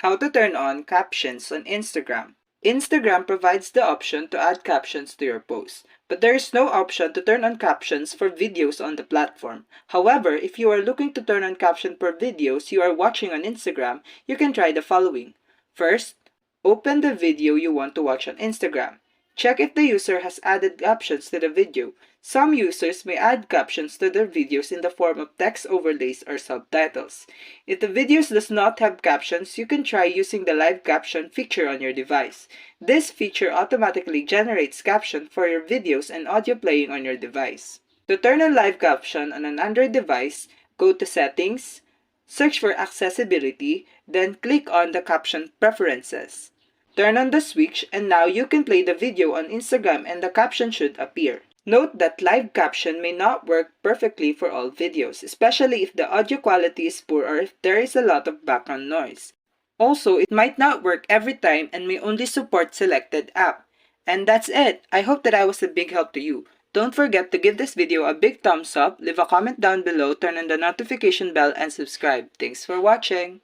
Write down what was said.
How to turn on captions on Instagram. Instagram provides the option to add captions to your posts, but there is no option to turn on captions for videos on the platform. However, if you are looking to turn on caption for videos you are watching on Instagram, you can try the following. First, open the video you want to watch on Instagram. Check if the user has added captions to the video. Some users may add captions to their videos in the form of text overlays or subtitles. If the videos does not have captions, you can try using the live caption feature on your device. This feature automatically generates caption for your videos and audio playing on your device. To turn on live caption on an Android device, go to Settings, search for Accessibility, then click on the Caption Preferences. Turn on the switch and now you can play the video on Instagram and the caption should appear. Note that live caption may not work perfectly for all videos, especially if the audio quality is poor or if there is a lot of background noise. Also, it might not work every time and may only support selected app. And that's it! I hope that I was a big help to you. Don't forget to give this video a big thumbs up, leave a comment down below, turn on the notification bell, and subscribe. Thanks for watching!